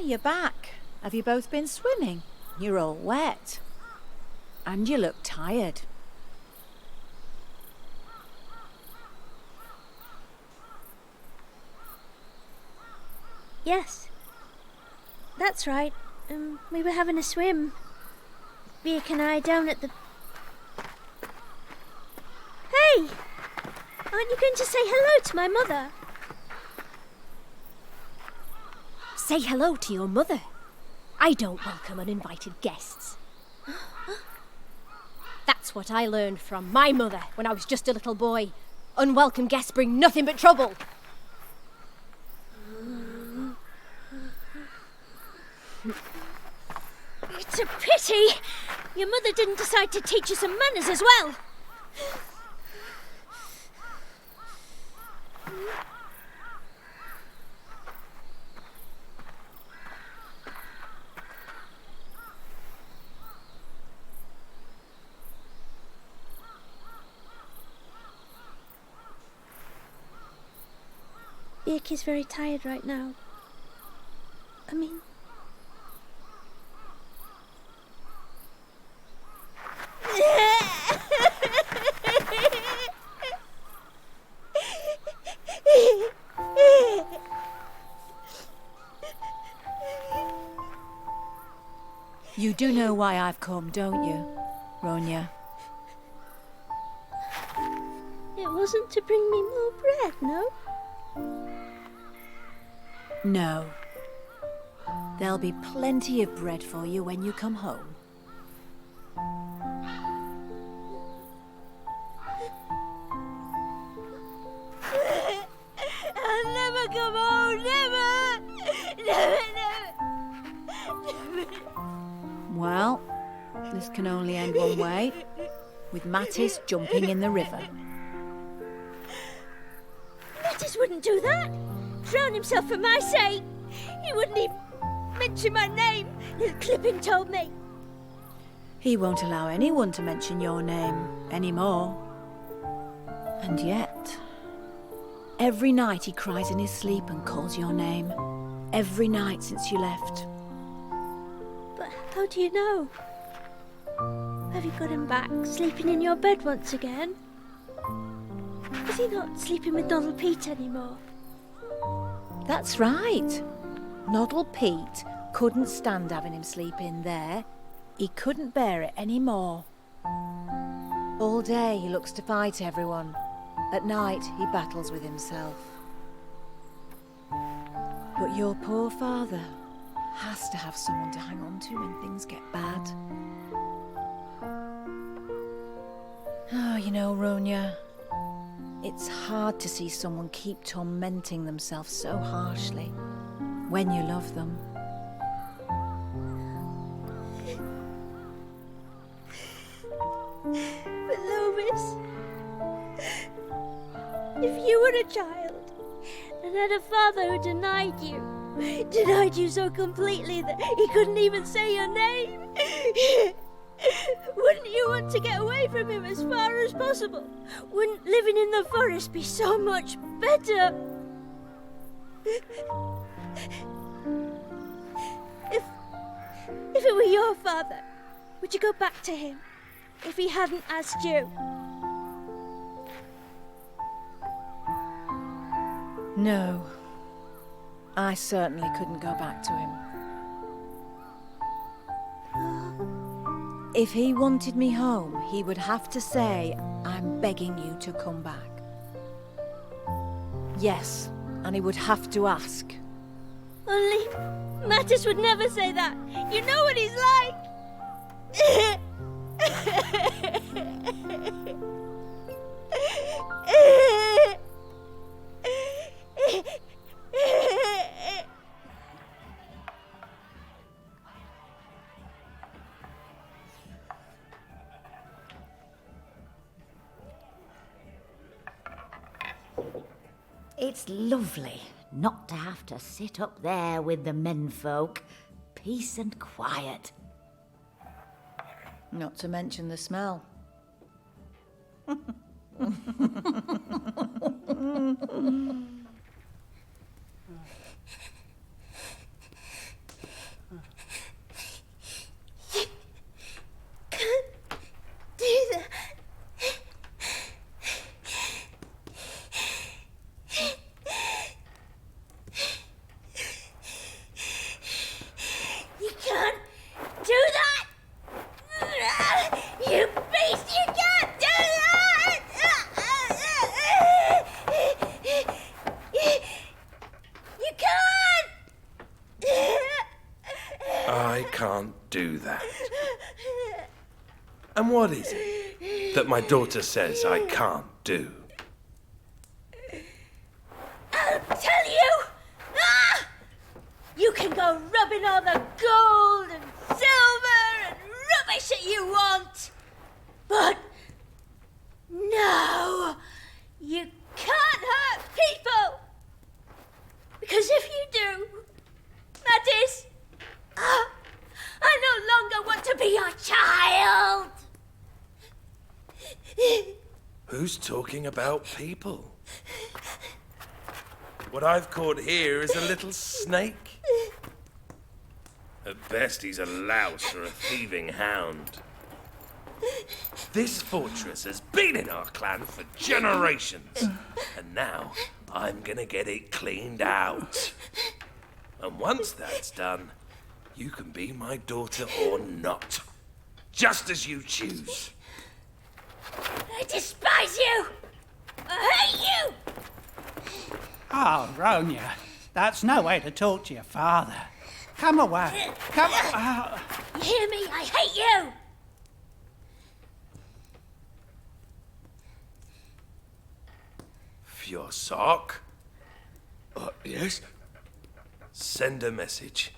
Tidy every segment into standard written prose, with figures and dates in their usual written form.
you're back. Have you both been swimming? You're all wet. And you look tired. Yes. That's right. We were having a swim. Beak and I down at the... Hey! Aren't you going to say hello to my mother? Say hello to your mother. I don't welcome uninvited guests. That's what I learned from my mother when I was just a little boy. Unwelcome guests bring nothing but trouble. It's a pity your mother didn't decide to teach you some manners as well. Beak is very tired right now. I mean... You do know why I've come, don't you, Ronja? It wasn't to bring me more bread, no? No. There'll be plenty of bread for you when you come home. I'll never come home, never! Never, never! Well, this can only end one way, with Mattis jumping in the river. Mattis wouldn't do that! Drown himself for my sake! He wouldn't even mention my name, little Clipping told me. He won't allow anyone to mention your name anymore. And yet, every night he cries in his sleep and calls your name. Every night since you left. But how do you know? Have you got him back, sleeping in your bed once again? Is he not sleeping with Noddle Pete anymore? That's right. Noddle Pete couldn't stand having him sleep in there. He couldn't bear it anymore. All day he looks to fight everyone. At night he battles with himself. But your poor father has to have someone to hang on to when things get bad. Oh, you know, Ronja, it's hard to see someone keep tormenting themselves so harshly when you love them. But Lovis, if you were a child and had a father who denied you so completely that he couldn't even say your name, wouldn't you want to get away from him as far as possible? Wouldn't living in the forest be so much better? If it were your father, would you go back to him if he hadn't asked you? No, I certainly couldn't go back to him. If he wanted me home, he would have to say, "I'm begging you to come back." Yes, and he would have to ask. Only Mattis would never say that. You know what he's like. It's lovely not to have to sit up there with the menfolk. Peace and quiet. Not to mention the smell. that? And what is it that my daughter says I can't do? I'll tell you! Ah! You can go rubbing all the gold and silver and rubbish that you want. But no, you can't hurt people. Because if you do, Mattis, I no longer want to be your child. Who's talking about people? What I've caught here is a little snake. At best, he's a louse or a thieving hound. This fortress has been in our clan for generations, and now I'm gonna get it cleaned out. And once that's done, you can be my daughter or not, just as you choose. I despise you. I hate you. Oh, Ronja, that's no way to talk to your father. Come away. Come. You hear me? I hate you. Your sock? Yes? Send a message.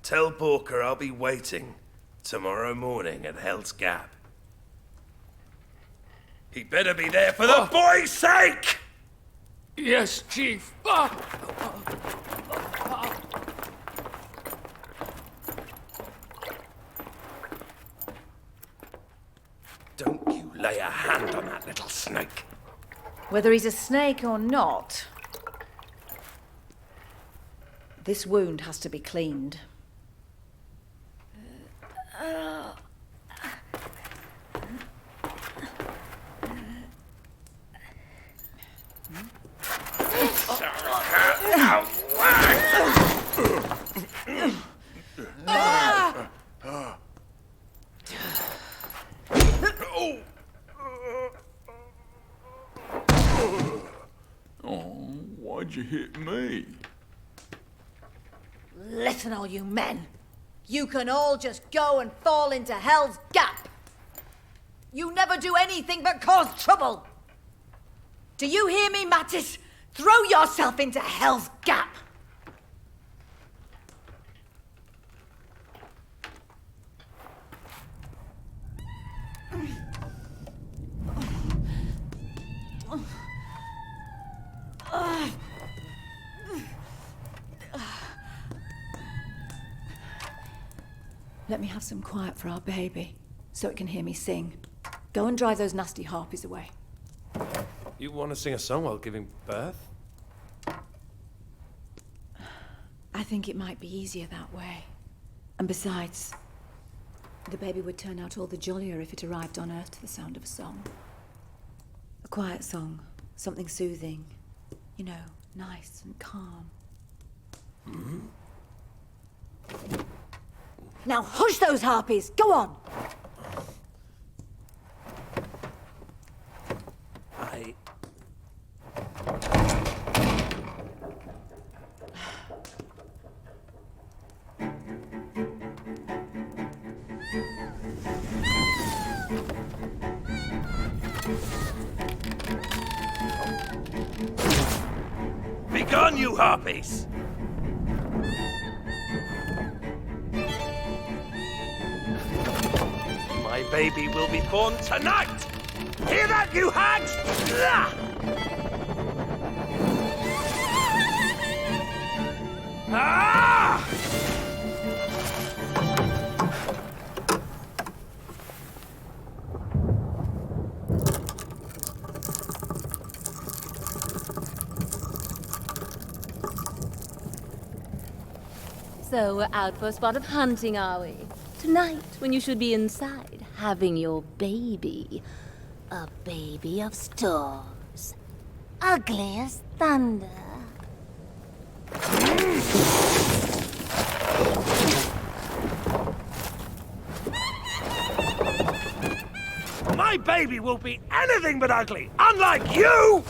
Tell Porker I'll be waiting tomorrow morning at Hell's Gap. He better be there for the boy's sake! Yes, Chief. Don't you lay a hand on that little snake. Whether he's a snake or not, this wound has to be cleaned. Why'd you hit me? Listen, all you men. You can all just go and fall into Hell's Gap. You never do anything but cause trouble. Do you hear me, Mattis? Throw yourself into Hell's Gap. Let me have some quiet for our baby, so it can hear me sing. Go and drive those nasty harpies away. You want to sing a song while giving birth? I think it might be easier that way. And besides, the baby would turn out all the jollier if it arrived on Earth to the sound of a song. A quiet song, something soothing, you know, nice and calm. Mm-hmm. Now hush those harpies! Go on! Begone, you harpies! My baby will be born tonight! Hear that, you hags? Ah! So we're out for a spot of hunting, are we? Tonight, when you should be inside, having your baby. A baby of storms. Ugly as thunder. My baby will be anything but ugly, unlike you!